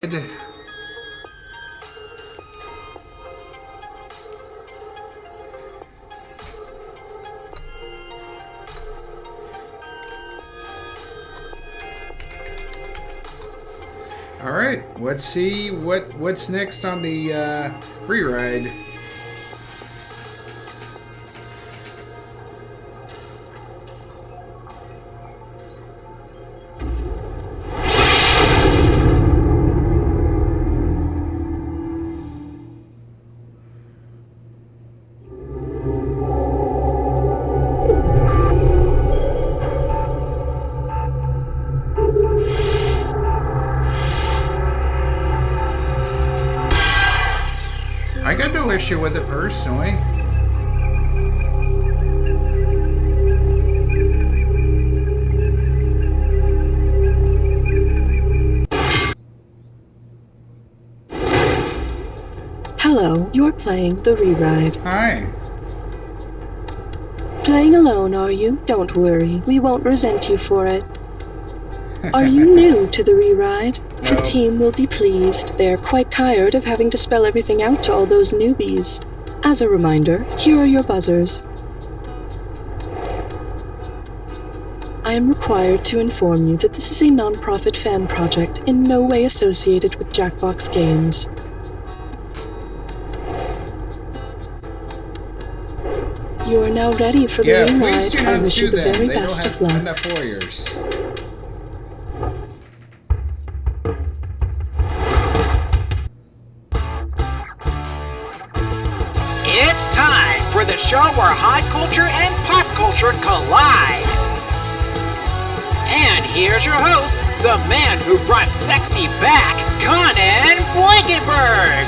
All right, let's see what's next on the re-ride. I got no issue with it personally. Hello, you're playing the re-ride. Hi. Playing alone, are you? Don't worry, we won't resent you for it. Are you new to the re-ride? No. The team will be pleased. They're quite tired of having to spell everything out to all those newbies. As a reminder, here are your buzzers. I am required to inform you that this is a non-profit fan project in no way associated with Jackbox Games. You are now ready for the re-ride. I wish you the very best of luck. Enough warriors. It's time for the show where high culture and pop culture collide. And here's your host, the man who brought sexy back, Conan Blankenberg.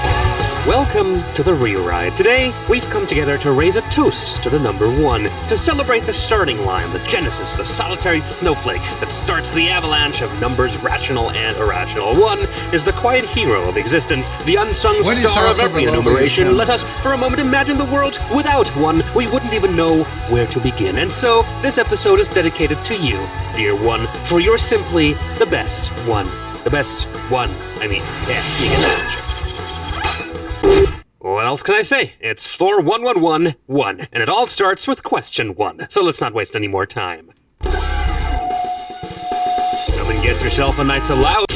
Welcome to the Re-Ride. Today, we've come together to raise a toast to the number 1, to celebrate the starting line, the genesis, the solitary snowflake that starts the avalanche of numbers rational and irrational. 1 is the quiet hero of existence, the unsung star of every enumeration. Let us, for a moment, imagine the world without 1. We wouldn't even know where to begin. And so, this episode is dedicated to you, dear 1, for you're simply the best 1. The best 1. I mean, yeah, you get that. What else can I say? It's floor 1111, and it all starts with question 1. So let's not waste any more time. Come and get yourself a nice allowance.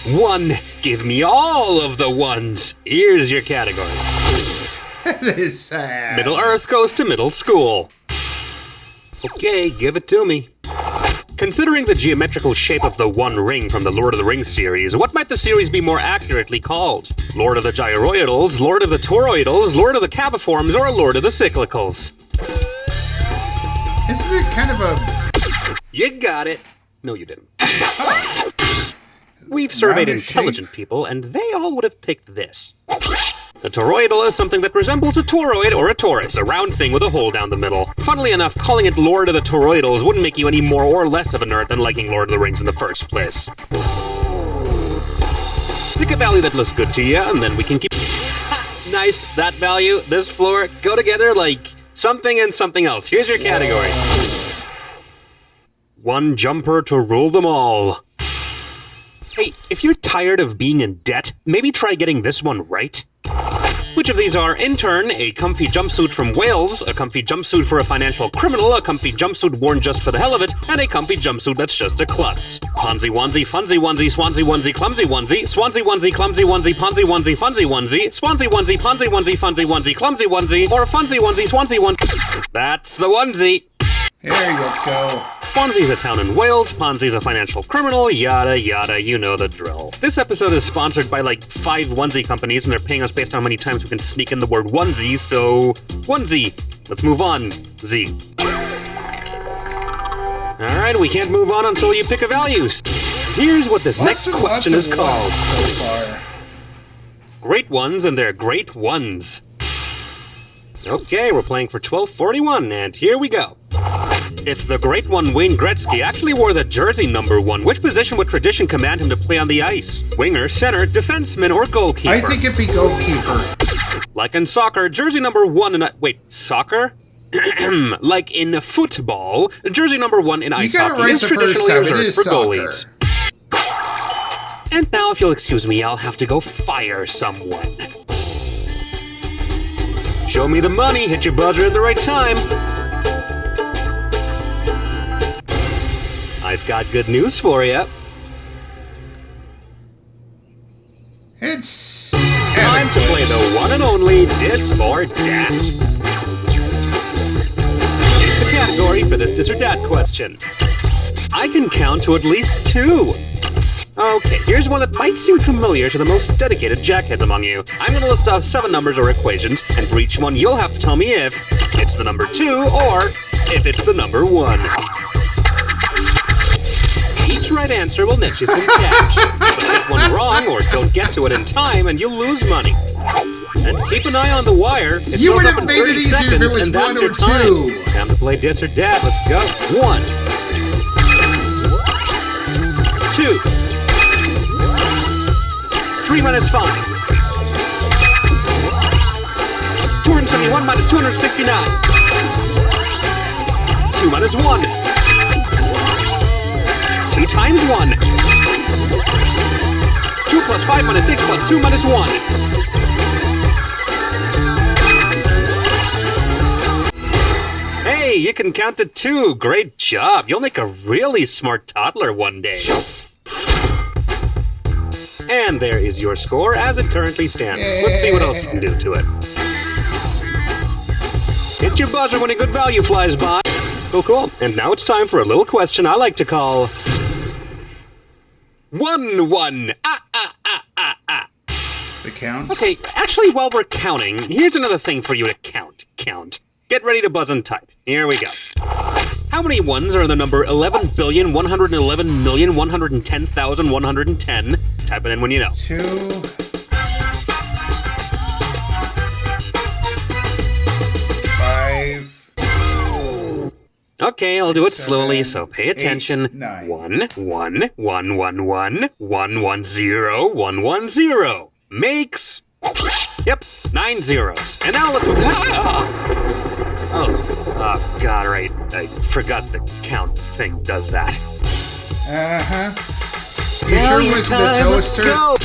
1. Give me all of the ones. Here's your category. That is sad. Middle Earth goes to middle school. Okay, give it to me. Considering the geometrical shape of the One Ring from the Lord of the Rings series, what might the series be more accurately called? Lord of the Gyroidals, Lord of the Toroidals, Lord of the Caviforms, or Lord of the Cyclicals? Isn't it kind of a... You got it. No, you didn't. We've surveyed Roundish intelligent shape. people, and they all would have picked this. A toroidal is something that resembles a toroid or a torus, a round thing with a hole down the middle. Funnily enough, calling it Lord of the Toroidals wouldn't make you any more or less of a nerd than liking Lord of the Rings in the first place. Pick a value that looks good to you, and then we can keep... Nice, that value, this floor, go together like something and something else. Here's your category. 1 jumper to rule them all. Hey, if you're tired of being in debt, maybe try getting this one right. Which of these are intern, a comfy jumpsuit from Wales, a comfy jumpsuit for a financial criminal, a comfy jumpsuit worn just for the hell of it, and a comfy jumpsuit that's just a klutz? Ponzi onesie, funsy onesie, swansea onesie, clumsy onesie, swansea onesie, clumsy onesie, ponzi onesie, funsy onesie, swansea onesie, ponzi onesie, funsy onesie, clumsy onesie, or funsy onesie, swansea onesie. That's the onesie. There you go. Swansea's a town in Wales, Ponzi's a financial criminal, yada yada, you know the drill. This episode is sponsored by like 5 onesie companies, and they're paying us based on how many times we can sneak in the word onesie, so onesie. Let's move on, Z. Alright, we can't move on until you pick a value. Here's what this next question is called. So far. Great ones and they're great ones. Okay, we're playing for 1241, and here we go. If the great one Wayne Gretzky actually wore the jersey number 1, which position would tradition command him to play on the ice? Winger, center, defenseman, or goalkeeper? I think it'd be goalkeeper. Like in soccer, jersey number 1 in soccer? Like in football, jersey number 1 in ice hockey is traditionally reserved for goalies. And now, if you'll excuse me, I'll have to go fire someone. Show me the money, hit your buzzer at the right time. I've got good news for you. It's Time to play the one and only Dis or Dat. Here's the category for this Dis or Dat question. I can count to at least 2. Okay, here's one that might seem familiar to the most dedicated jackheads among you. I'm going to list off 7 numbers or equations, and for each one you'll have to tell me if it's the number 2 or if it's the number 1. Each right answer will net you some cash. But get one wrong or don't get to it in time and you'll lose money. And keep an eye on the wire. It You goes would up have in made it 30 easier if it seconds was and that's 1 or your time. 2. Time to play Dis or Dat. Let's go. 1, 2, 3 minus 5. 271 minus 269. 2 minus 1. 2 times 1. 2 plus 5 minus 6 plus 2 minus 1. Hey, you can count to 2. Great job. You'll make a really smart toddler one day. And there is your score as it currently stands. Let's see what else you can do to it. Hit your buzzer when a good value flies by. Oh, cool. And now it's time for a little question I like to call... 1-1. The count? Okay, actually, while we're counting, here's another thing for you to count. Get ready to buzz and type. Here we go. How many ones are in the number 11,111,110,110? Type it in when you know. 2. 5. Okay, I'll do it 7, slowly, so pay 8, attention. 9. 1, 1, 1, 1, 1, 1, 1, 0, 1, 1, 0. Makes... Yep, 9 zeros. And now let's... Oh, God, right. I forgot the count thing does that. Uh-huh. Now You sure your was the time, let's toaster? go.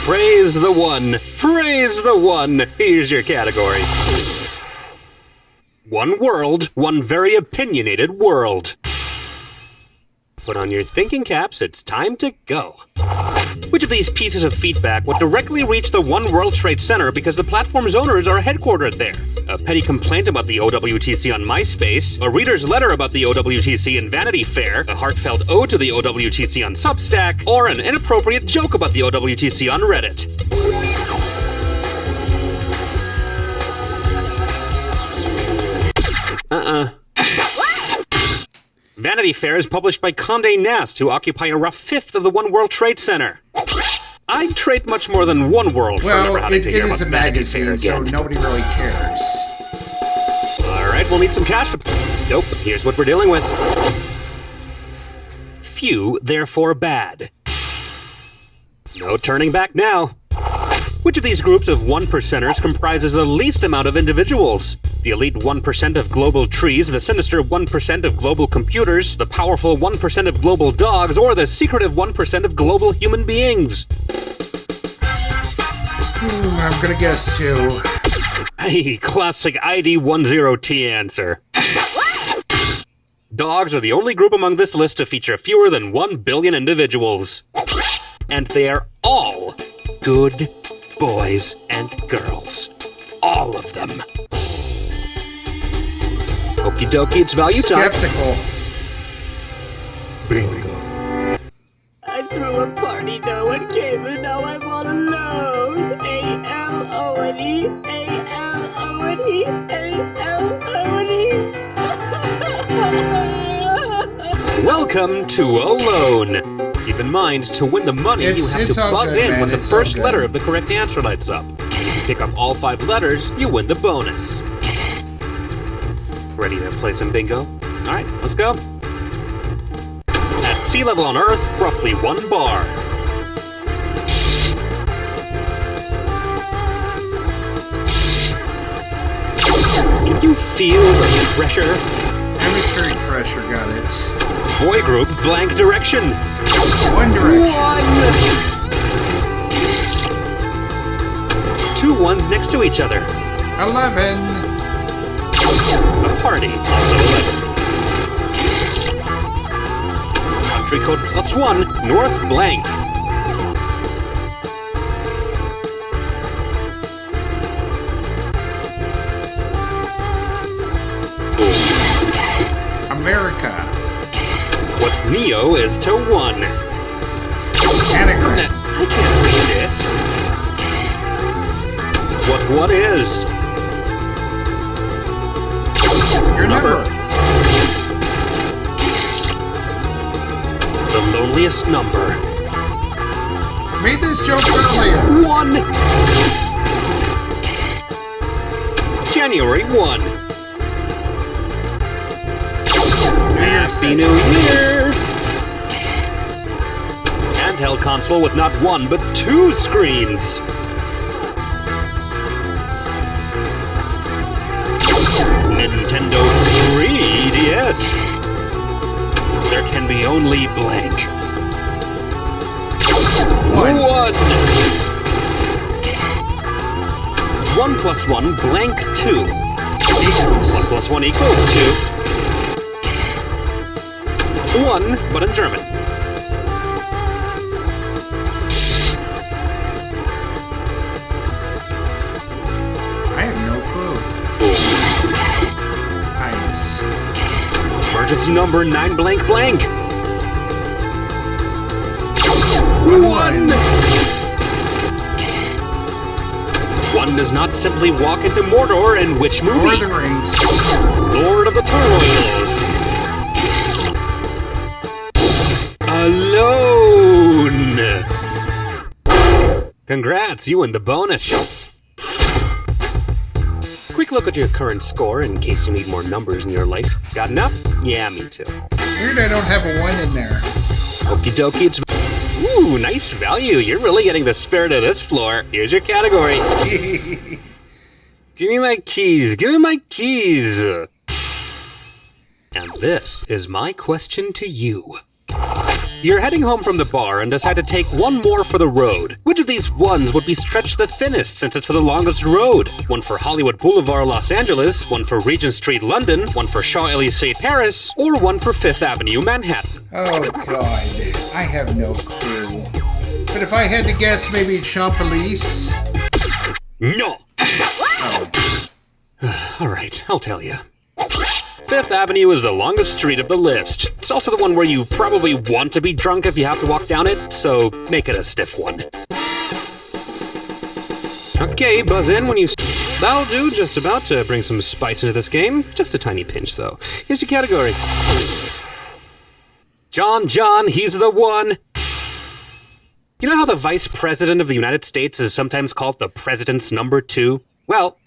Praise the one. Praise the one. Here's your category. One world, one very opinionated world. Put on your thinking caps, it's time to go. Which of these pieces of feedback would directly reach the One World Trade Center because the platform's owners are headquartered there? A petty complaint about the OWTC on MySpace, a reader's letter about the OWTC in Vanity Fair, a heartfelt ode to the OWTC on Substack, or an inappropriate joke about the OWTC on Reddit? Vanity Fair is published by Condé Nast, who occupy a rough 1/5 of the One World Trade Center. I'd trade much more than one world for never Well, having it to hear is about a Vanity Fair magazine, so again. nobody really cares. Alright, we'll need some cash to... Nope, here's what we're dealing with. Few, therefore bad. No turning back now. Which of these groups of 1%ers comprises the least amount of individuals? The elite 1% of global trees, the sinister 1% of global computers, the powerful 1% of global dogs, or the secretive 1% of global human beings? I'm gonna guess 2. Hey, classic ID10T answer. Dogs are the only group among this list to feature fewer than 1 billion individuals. And they are all good boys and girls. All of them. Okie dokie, it's value time. Skeptical. Bingo. I threw a party, no one came, and now I'm all alone. A-L-O-N-E, A-L-O-N-E, A-L-O-N-E. Welcome to Alone. Keep in mind, to win the money, you It's- have it's to all buzz good, in man, when the it's all first good. letter of the correct answer lights up. If you pick up all 5 letters, you win the bonus. Ready to play some bingo? Alright, let's go. At sea level on Earth, roughly 1 bar. Can you feel the pressure? Atmospheric pressure, got it. Boy group, blank direction. One direction. 1! ones next to each other. 11. A party, also 11. Country code +1, North blank. America. What Neo is to 1. Anagram. I can't read this. What is? Your number. The loneliest number. Made this joke earlier. 1. January 1. Happy New Year! Handheld console with not 1 but 2 screens. Nintendo 3DS. There can be only blank. 1. 1 plus 1 blank 2. 1 plus 1 equals 2. 1, but in German. I have no clue. Nice. Emergency number 9 blank blank. 1. 1 does not simply walk into Mordor in which movie? Lord of the Rings. Lord of the Toils. Alone. Congrats, you win the bonus. Quick look at your current score in case you need more numbers in your life. Got enough? Yeah, me too. Weird I don't have a 1 in there. Okie dokie, it's... Ooh, nice value. You're really getting the spirit of this floor. Here's your category. Give me my keys. Give me my keys. And this is my question to you. You're heading home from the bar and decide to take one more for the road. Which of these ones would be stretched the thinnest since it's for the longest road? One for Hollywood Boulevard, Los Angeles, one for Regent Street, London, one for Champs-Élysées, Paris, or one for Fifth Avenue, Manhattan? Oh, God. I have no clue. But if I had to guess, maybe Champs-Élysées? No! Oh. All right, I'll tell you. Fifth Avenue is the longest street of the list. It's also the one where you probably want to be drunk if you have to walk down it, so make it a stiff one. Okay, buzz in when you... That'll do, just about to bring some spice into this game. Just a tiny pinch, though. Here's your category. John, he's the one. You know how the Vice President of the United States is sometimes called the President's number 2? Well...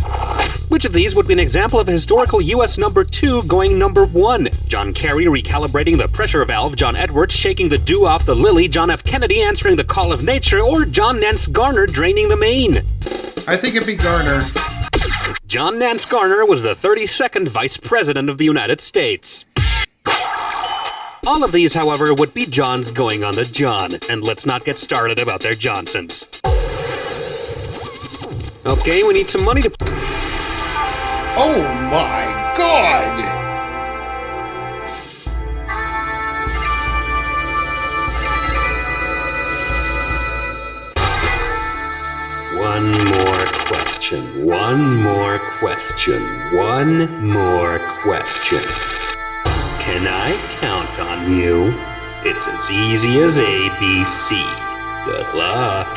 which of these would be an example of a historical U.S. number 2 going number 1? John Kerry recalibrating the pressure valve, John Edwards shaking the dew off the lily, John F. Kennedy answering the call of nature, or John Nance Garner draining the main? I think it'd be Garner. John Nance Garner was the 32nd Vice President of the United States. All of these, however, would be Johns going on the John, and let's not get started about their Johnsons. Okay, we need some money to... Oh my God! One more question. One more question. One more question. Can I count on you? It's as easy as ABC. Good luck.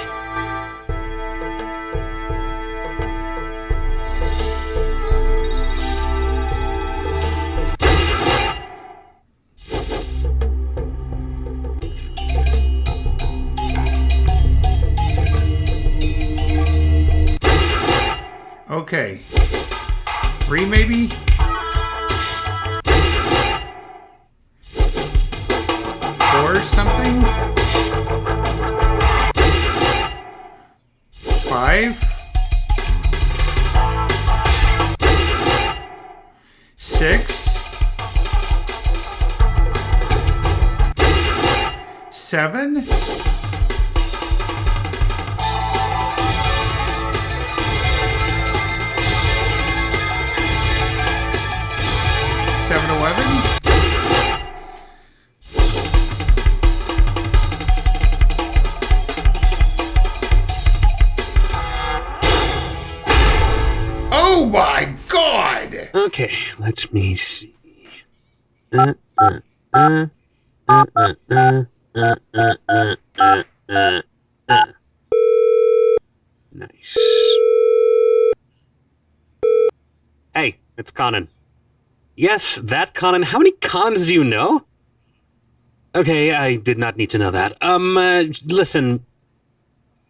Okay. 3 maybe? 4 something? 5? 6? 7? 7-Eleven. Oh my God! Okay, let me see. Nice. Hey, it's Conan. Yes, that Conan. How many cons do you know? Okay, I did not need to know that. Listen.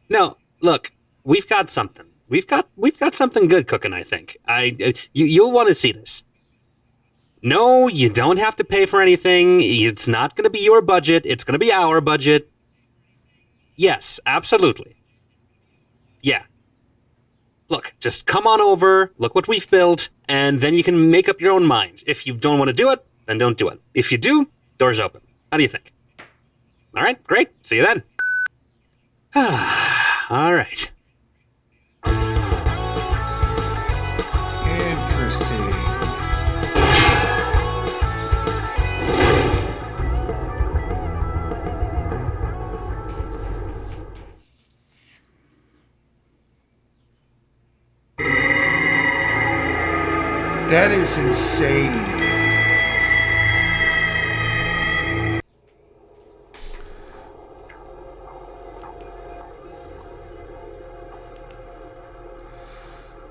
No, look, we've got something. We've got something good cooking, I think. You'll want to see this. No, you don't have to pay for anything. It's not going to be your budget. It's going to be our budget. Yes, absolutely. Yeah. Look, just come on over, look what we've built, and then you can make up your own mind. If you don't want to do it, then don't do it. If you do, doors open. How do you think? All right, great. See you then. All right. Interesting. That is insane.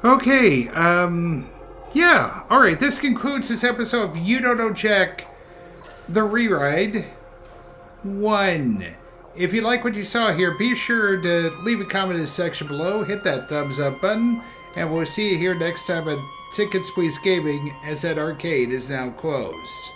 Okay, yeah, alright, this concludes this episode of You Don't Know Jack, the Ride 1. If you like what you saw here, be sure to leave a comment in the section below, hit that thumbs up button, and we'll see you here next time at Ticket Squeeze Gaming, as that arcade is now closed.